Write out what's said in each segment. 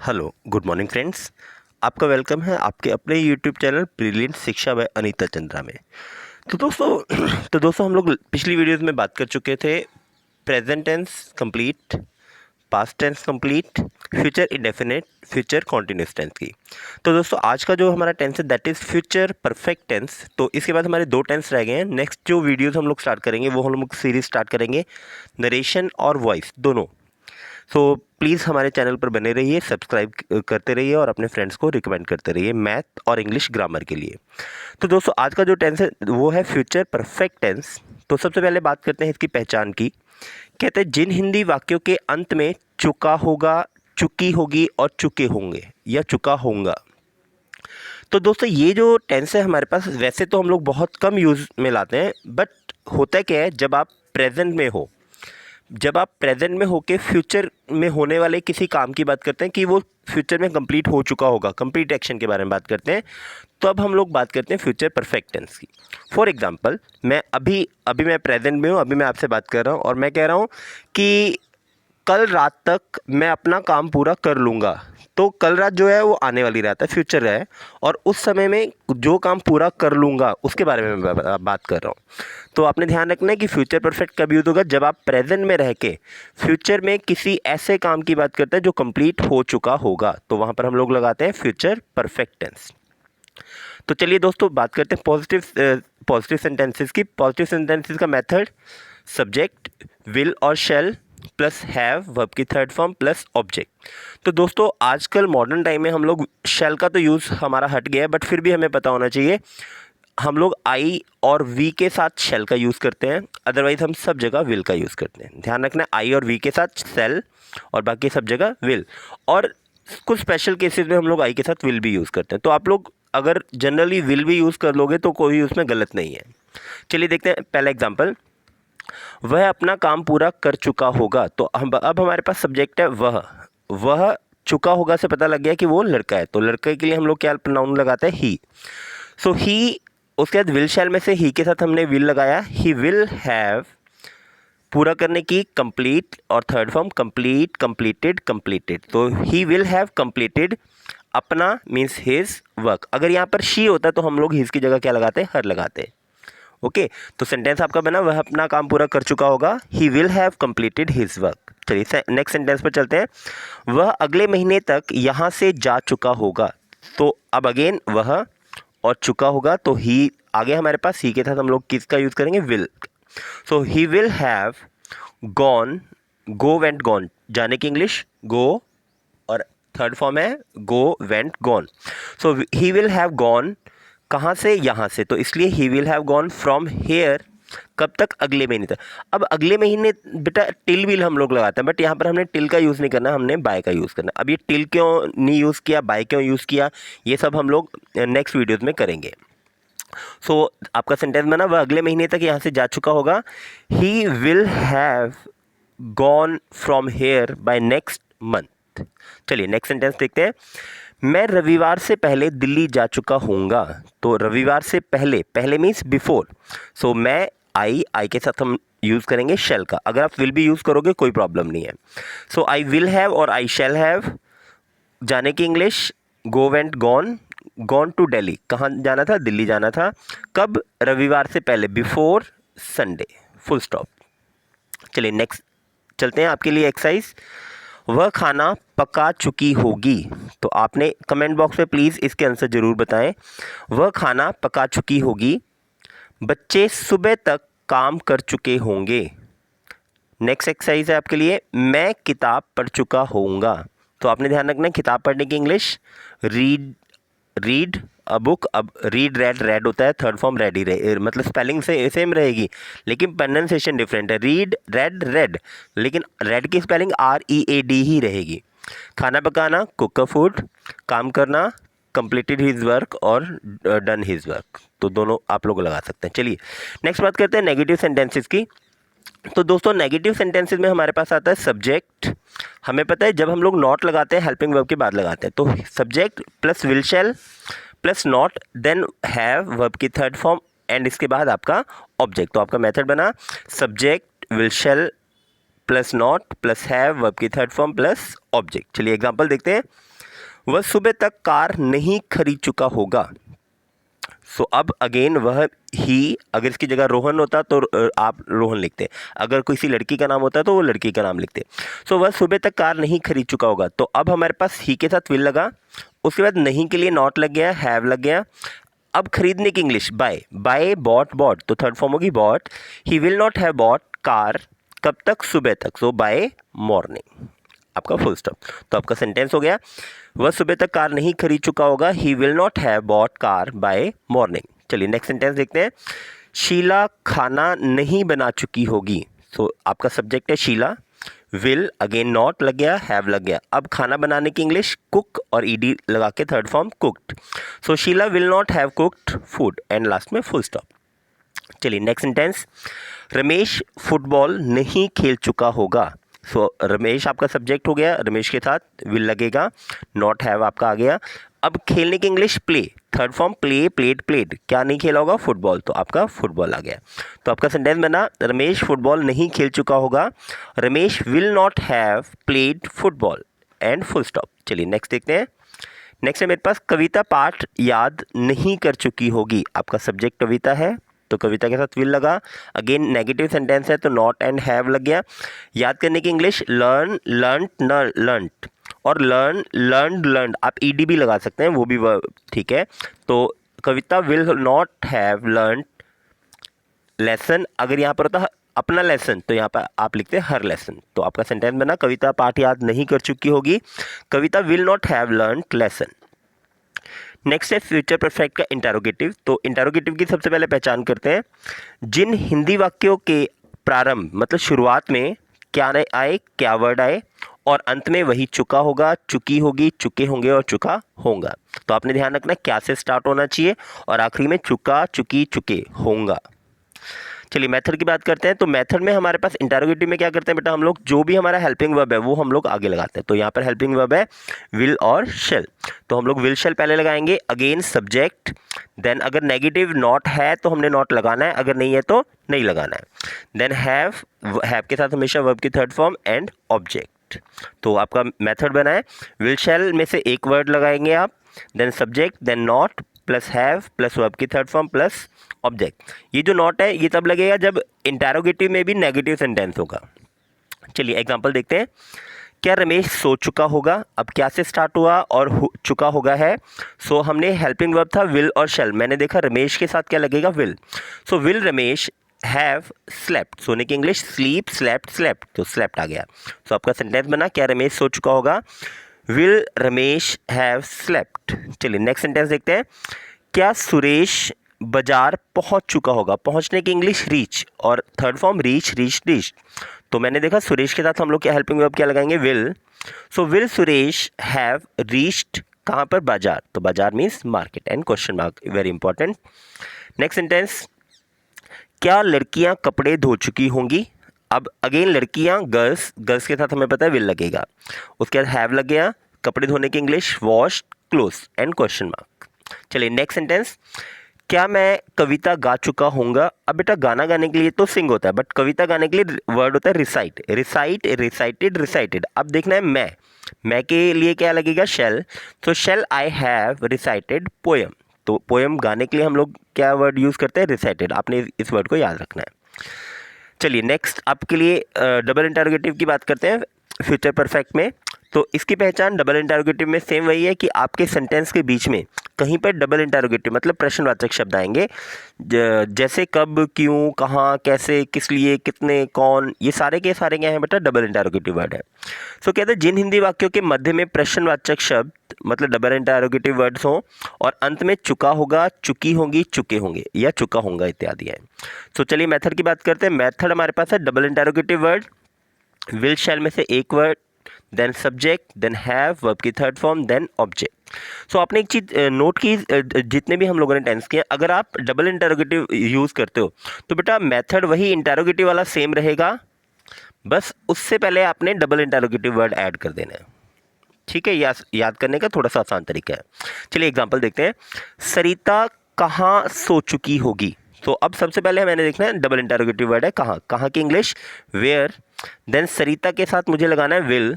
Hello good morning friends. आपका welcome है आपके अपने यूट्यूब चैनल ब्रिलियंट शिक्षा बाय अनीता चंद्रा में। तो दोस्तों हम लोग पिछली वीडियोस में बात कर चुके थे present tense complete, past tense complete, future indefinite, future continuous tense की। तो दोस्तों आज का जो हमारा टेंस है that is future perfect tense. तो इसके बाद हमारे दो टेंस रह गए हैं। नेक्स्ट जो वीडियोस हम लोग स्टार्ट करेंगे वो हम लोग सीरीज स्टार्ट करेंगे नरेशन और वॉइस दोनों। सो प्लीज़ हमारे चैनल पर बने रहिए, सब्सक्राइब करते रहिए और अपने फ्रेंड्स को रिकमेंड करते रहिए मैथ और इंग्लिश ग्रामर के लिए। तो दोस्तों आज का जो टेंस है वो है फ्यूचर परफेक्ट टेंस। तो सबसे पहले बात करते हैं इसकी पहचान की। कहते हैं जिन हिंदी वाक्यों के अंत में चुका होगा, चुकी होगी और चुके होंगे या चुका होगा। तो दोस्तों ये जो टेंस है हमारे पास वैसे तो हम लोग बहुत कम यूज़ में लाते हैं, बट होता क्या है जब आप प्रेजेंट में हो, जब आप प्रेजेंट में होके फ्यूचर में होने वाले किसी काम की बात करते हैं कि वो फ्यूचर में कंप्लीट हो चुका होगा, कंप्लीट एक्शन के बारे में बात करते हैं, तो अब हम लोग बात करते हैं फ्यूचर परफेक्ट टेंस की। फॉर एग्जांपल मैं अभी अभी मैं प्रेजेंट में हूँ, अभी मैं आपसे बात कर रहा हूँ और मैं कह रहा हूँ कि कल रात तक मैं अपना काम पूरा कर लूँगा। तो कल रात जो है वो आने वाली रात है, फ्यूचर है, और उस समय में जो काम पूरा कर लूँगा उसके बारे में मैं बात कर रहा हूँ। तो आपने ध्यान रखना है कि फ्यूचर परफेक्ट कब यूज़ होगा, जब आप प्रेजेंट में रह के फ्यूचर में किसी ऐसे काम की बात करते हैं जो कंप्लीट हो चुका होगा, तो वहाँ पर हम लोग लगाते हैं फ्यूचर परफेक्ट टेंस। तो चलिए दोस्तों बात करते हैं पॉजिटिव सेंटेंसेस की। पॉजिटिव सेंटेंसेस का मेथड सब्जेक्ट विल और शैल प्लस हैव वर्ब की थर्ड फॉर्म प्लस ऑब्जेक्ट। तो दोस्तों आजकल मॉडर्न टाइम में हम लोग शैल का तो यूज़ हमारा हट गया है, बट फिर भी हमें पता होना चाहिए हम लोग आई और वी के साथ शैल का यूज़ करते हैं, अदरवाइज हम सब जगह विल का यूज़ करते हैं। ध्यान रखना आई और वी के साथ शैल और बाकी सब जगह विल, और कुछ स्पेशल केसेस में हम लोग आई के साथ विल भी यूज़ करते हैं। तो आप लोग अगर जनरली विल भी यूज़ कर लोगे तो कोई उसमें गलत नहीं है। चलिए देखते हैं पहला एग्जाम्पल। वह अपना काम पूरा कर चुका होगा। तो हम अब हमारे पास सब्जेक्ट है वह चुका होगा से पता लग गया कि वो लड़का है, तो लड़के के लिए हम लोग क्या प्रोनाउन लगाते हैं ही। सो ही, उसके बाद विल शैल में से ही के साथ हमने विल लगाया, ही विल हैव पूरा करने की कंप्लीट और third form complete completed completed. तो ही विल हैव कंप्लीटेड अपना मीन्स हिज वर्क। अगर यहाँ पर शी होता तो हम लोग हिज की जगह क्या लगाते हैं, हर लगाते। ओके तो सेंटेंस आपका बना वह अपना काम पूरा कर चुका होगा, he will have completed his work. चलिए नेक्स्ट सेंटेंस पर चलते हैं। वह अगले महीने तक यहाँ से जा चुका होगा। तो अब अगेन वह और चुका होगा, तो ही आगे हमारे पास ही के साथ हम लोग किसका यूज़ करेंगे, will. So he will have gone, go went gone, जाने की इंग्लिश गो और थर्ड फॉर्म है गो went gone. So he will have gone कहाँ से, यहाँ से, तो इसलिए ही will have gone from hair कब तक, अगले महीने तक। अब अगले महीने बेटा टिल विल हम लोग लगाते हैं, बट यहाँ पर हमने टिल का यूज़ नहीं करना, हमने बाय का यूज़ करना। अब ये टिल क्यों नहीं यूज़ किया, बाय क्यों यूज़ किया, ये सब हम लोग नेक्स्ट वीडियोज़ में करेंगे। सो आपका सेंटेंस बना वह अगले महीने तक यहाँ से जा चुका होगा, he will have gone from here by next month. चलिए नेक्स्ट सेंटेंस देखते हैं। मैं रविवार से पहले दिल्ली जा चुका हूँगा। तो रविवार से पहले, पहले मीन्स बिफोर। सो मैं आई के साथ हम यूज़ करेंगे शैल का। अगर आप विल भी यूज़ करोगे कोई प्रॉब्लम नहीं है। सो आई विल हैव और आई शैल हैव, जाने की English go went gone, gone to Delhi, कहाँ जाना था, दिल्ली जाना था। कब, रविवार से पहले, बिफोर संडे, फुल स्टॉप। चलिए नेक्स्ट चलते हैं आपके लिए एक्सरसाइज। वह खाना पका चुकी होगी। तो आपने कमेंट बॉक्स में प्लीज़ इसके आंसर ज़रूर बताएं। वह खाना पका चुकी होगी। बच्चे सुबह तक काम कर चुके होंगे। नेक्स्ट एक्सरसाइज है आपके लिए, मैं किताब पढ़ चुका होऊंगा। तो आपने ध्यान रखना है किताब पढ़ने की इंग्लिश रीड अ बुक। अब रीड रेड होता है, थर्ड फॉर्म रेड ही रहे, मतलब स्पेलिंग से सेम रहेगी लेकिन प्रोनाउंसिएशन डिफरेंट है। रीड रेड रेड, लेकिन रेड की स्पेलिंग READ ही रहेगी। खाना पकाना कुक अ फूड, काम करना कंप्लीटेड हिज वर्क और डन हिज वर्क, तो दोनों आप लोग लगा सकते हैं। चलिए नेक्स्ट बात करते हैं नेगेटिव सेंटेंसेस की। तो दोस्तों नेगेटिव सेंटेंसेस में हमारे पास आता है सब्जेक्ट। हमें पता है जब हम लोग नॉट लगाते हैं हेल्पिंग वर्ब के बाद लगाते हैं, तो subject plus will shall plus not then have verb की थर्ड फॉर्म एंड इसके बाद आपका ऑब्जेक्ट। तो आपका मेथड बना subject will shall plus not plus have verb की थर्ड फॉर्म प्लस ऑब्जेक्ट। चलिए एग्जांपल देखते हैं। वह सुबह तक कार नहीं खरीद चुका होगा। सो अब अगेन वह ही, अगर इसकी जगह रोहन होता तो आप रोहन लिखते, अगर किसी लड़की का नाम होता तो वो लड़की का नाम लिखते। सो वह सुबह तक कार नहीं खरीद चुका होगा, तो अब हमारे पास ही के साथ विल लगा, उसके बाद नहीं के लिए नॉट लग गया, हैव लग गया। अब खरीदने की English buy, buy bought bought, तो थर्ड फॉर्म होगी bought. He will not have bought car, कब तक, सुबह तक, सो बाय मॉर्निंग, आपका फुल स्टॉप। तो आपका सेंटेंस हो गया, वह सुबह तक कार नहीं खरीद चुका होगा, he will not have bought car by morning. चलिए नेक्स्ट सेंटेंस देखते हैं। शीला खाना नहीं बना चुकी होगी, सो आपका सब्जेक्ट है शीला, विल अगेन नॉट लग गया, हैव लग गया। अब खाना बनाने की इंग्लिश कुक और ईडी लगा के third form cooked, so Sheela will not have cooked food, and last में फुल स्टॉप। चलिए नेक्स्ट सेंटेंस, रमेश फुटबॉल नहीं खेल चुका होगा, सो रमेश आपका सब्जेक्ट हो गया, रमेश के साथ विल लगेगा, नॉट हैव आपका आ गया। अब खेलने की English play, third form play, played, played, क्या नहीं खेला होगा, फुटबॉल, तो आपका फुटबॉल आ गया। तो आपका सेंटेंस बना, रमेश फुटबॉल नहीं खेल चुका होगा, Ramesh will not have played football, and full stop. चलिए नेक्स्ट देखते हैं। नेक्स्ट है मेरे पास, कविता पाठ याद नहीं कर चुकी होगी, आपका सब्जेक्ट कविता है, तो कविता के साथ विल लगा, अगेन नेगेटिव सेंटेंस है तो नॉट एंड हैव लग गया। याद करने की इंग्लिश लर्न, लर्नट, न लर्नट, और लर्न, लर्नड, लर्नड, आप ईडी भी लगा सकते हैं, वो भी ठीक है। तो Kavita will not have learn lesson, अगर यहाँ पर होता अपना लेसन तो यहाँ पर आप लिखते हैं हर लेसन, तो आपका सेंटेंस बना, कविता पाठ याद नहीं कर चुकी होगी, Kavita will not have learn lesson. Next है फ्यूचर परफेक्ट का इंटरोगेटिव। तो इंटरोगेटिव की सबसे पहले पहचान करते हैं। जिन हिंदी वाक्यों के प्रारंभ मतलब शुरुआत में क्या आए, क्या वर्ड आए, और अंत में वही चुका होगा, चुकी होगी, चुके होंगे और चुका होगा। तो आपने ध्यान रखना क्या से स्टार्ट होना चाहिए और आखिरी में चुका, चुकी, चुके होगा। चलिए मेथड की बात करते हैं। तो मेथड में हमारे पास इंटरोगेटिव में क्या करते हैं बेटा, हम लोग जो भी हमारा हेल्पिंग वर्ब है वो हम लोग आगे लगाते हैं। तो यहाँ पर हेल्पिंग वर्ब है विल और शेल, तो हम लोग विल शेल पहले लगाएंगे, अगेन सब्जेक्ट, देन अगर नेगेटिव नॉट है तो हमने नॉट लगाना है, अगर नहीं है तो नहीं लगाना है, देन हैव के साथ हमेशा वर्ब की थर्ड फॉर्म, एंड ऑब्जेक्ट। तो आपका मेथड बना है, विल शेल में से एक वर्ड लगाएंगे आप, then subject, then not plus have plus verb की थर्ड फॉर्म प्लस ऑब्जेक्ट। ये जो नॉट है ये तब लगेगा जब इंटरोगेटिव में भी नेगेटिव सेंटेंस होगा। चलिए एग्जांपल देखते हैं। क्या रमेश सो चुका होगा, अब क्या से स्टार्ट हुआ और चुका होगा है, सो हमने हेल्पिंग वर्ब था विल और शेल, मैंने देखा रमेश के साथ क्या लगेगा, will, so will Ramesh have slept, सोने की इंग्लिश स्लीप, स्लेप्ट, स्लेप्ट, तो स्लेप्ट आ गया। सो आपका सेंटेंस बना, क्या रमेश सो चुका होगा, विल रमेश हैव स्लेप्ट। चलिए नेक्स्ट सेंटेंस देखते हैं। क्या सुरेश बाजार पहुंच चुका होगा, पहुंचने की इंग्लिश रीच, और third form reach, reach, reach, तो मैंने देखा सुरेश के साथ हम लोग क्या हेल्पिंग वर्ब क्या लगाएंगे, will, so will Suresh have reached कहाँ पर, बाजार, तो बाजार means market, and question mark, very important. Next sentence, क्या लड़कियां कपड़े धो चुकी होंगी, अब अगेन लड़कियां, गर्ल्स, गर्ल्स के साथ हमें पता है विल लगेगा, उसके बाद हैव लग गया, कपड़े धोने की English wash cloth, and question mark. चलिए नेक्स्ट सेंटेंस, क्या मैं कविता गा चुका होऊंगा, अब बेटा गाना गाने के लिए तो सिंग होता है, बट कविता गाने के लिए वर्ड होता है रिसाइट, रिसाइट, रिसाइटेड, रिसाइटेड। अब देखना है मैं के लिए क्या लगेगा, शेल, तो shall I have recited poem, तो पोएम गाने के लिए हम लोग क्या वर्ड यूज़ करते हैं, रिसाइटेड, आपने इस वर्ड को याद रखना है। चलिए नेक्स्ट आपके लिए डबल इंटरोगेटिव की बात करते हैं फ्यूचर परफेक्ट में। तो इसकी पहचान डबल इंटरोगेटिव में सेम वही है कि आपके सेंटेंस के बीच में कहीं पर डबल इंटरोगेटिव मतलब प्रश्नवाचक शब्द आएंगे, जैसे कब, क्यों, कहाँ, कैसे, किस लिए, कितने, कौन, ये सारे के सारे क्या हैं बेटा, डबल इंटरोगेटिव वर्ड है। सो कहते हैं जिन हिंदी वाक्यों के मध्य में प्रश्नवाचक शब्द मतलब डबल इंटरोगेटिव वर्ड्स हों और अंत में चुका होगा, चुकी होंगी, चुके होंगे या चुका होगा इत्यादि है। सो चलिए मेथड की बात करते हैं। मेथड हमारे पास है double interrogative word, will shall में से एक word, then subject, then have, verb की third form, then object. So आपने एक चीज़ नोट की, जितने भी हम लोगों ने टेंस किए, अगर आप डबल इंटरोगेटिव यूज़ करते हो तो बेटा मेथड वही इंटरोगेटिव वाला सेम रहेगा, बस उससे पहले आपने डबल इंटरोगेटिव वर्ड ऐड कर देना है, ठीक है। याद करने का थोड़ा सा आसान तरीका है। चलिए एग्जाम्पल देखते हैं। सरिता कहाँ सो चुकी होगी, तो अब सबसे पहले मैंने देखना है डबल इंटरोगेटिव वर्ड है कहाँ, कहाँ की इंग्लिश वेयर, देन सरिता के साथ मुझे लगाना है will,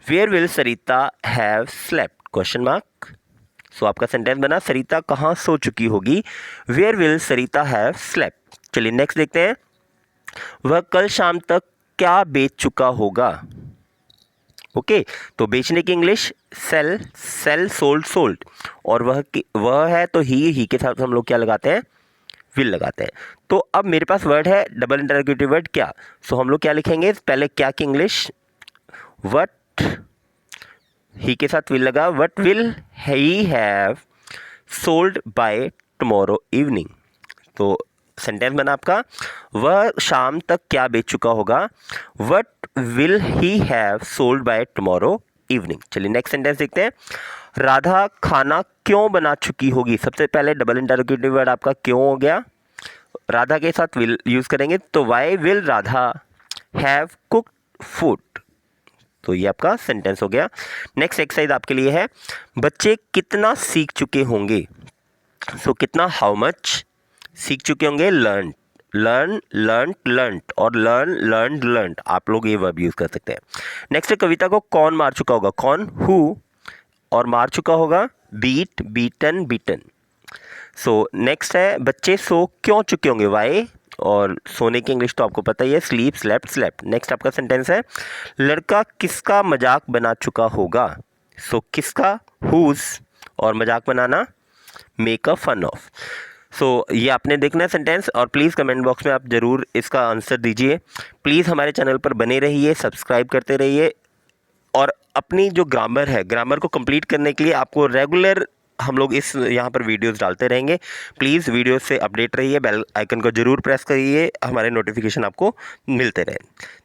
where will Sarita have slept, question mark. So आपका सेंटेंस बना सरिता कहाँ सो चुकी होगी, where will Sarita have slept. चलिए नेक्स्ट देखते हैं, वह कल शाम तक क्या बेच चुका होगा। ओके तो बेचने की English sell, sell, sold, sold, और वह है तो ही के साथ हम लोग क्या लगाते हैं, विल लगाते हैं। तो अब मेरे पास वर्ड है डबल इंटरोगेटिव वर्ड क्या, सो हम लोग क्या लिखेंगे, पहले क्या की इंग्लिश व्हाट, ही के साथ विल लगा, what will he have sold by tomorrow evening. तो सेंटेंस बना आपका वह शाम तक क्या बेच चुका होगा, what will he have sold by tomorrow evening. चलिए नेक्स्ट सेंटेंस देखते हैं, राधा खाना क्यों बना चुकी होगी। सबसे पहले डबल इंटरोगेटिव वर्ड आपका क्यों हो गया, राधा के साथ विल यूज करेंगे, तो why will Radha have cooked food. तो ये आपका सेंटेंस हो गया। नेक्स्ट एक्सरसाइज आपके लिए है, बच्चे कितना सीख चुके होंगे। सो कितना, हाउ मच, सीख चुके होंगे, लर्न, लर्न, लर्न, लर्नड, और लर्न, लर्नड, लर्नड, आप लोग ये वर्ब यूज कर सकते हैं। नेक्स्ट है, कविता को कौन मार चुका होगा, कौन, हु, और मार चुका होगा, beat, beaten, beaten. So next है, बच्चे सो क्यों चुके होंगे, वाई, और सोने की इंग्लिश तो आपको पता ही है, स्लीप, स्लेप्ट, स्लेप्ट। नेक्स्ट आपका सेंटेंस है, लड़का किसका मजाक बना चुका होगा। सो किसका, हुज, और मजाक बनाना, मेक अ फन ऑफ। सो ये आपने देखना है सेंटेंस, और प्लीज़ कमेंट बॉक्स में आप ज़रूर इसका आंसर दीजिए। प्लीज़ हमारे चैनल पर बने रहिए, सब्सक्राइब करते रहिए, और अपनी जो ग्रामर है, ग्रामर को कंप्लीट करने के लिए आपको रेगुलर हम लोग इस यहाँ पर वीडियोस डालते रहेंगे। प्लीज़ वीडियो से अपडेट रहिए, बेल आइकन को ज़रूर प्रेस करिए, हमारे नोटिफिकेशन आपको मिलते रहे।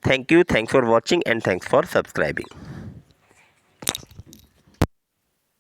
Thank you, thanks for watching and thanks for subscribing.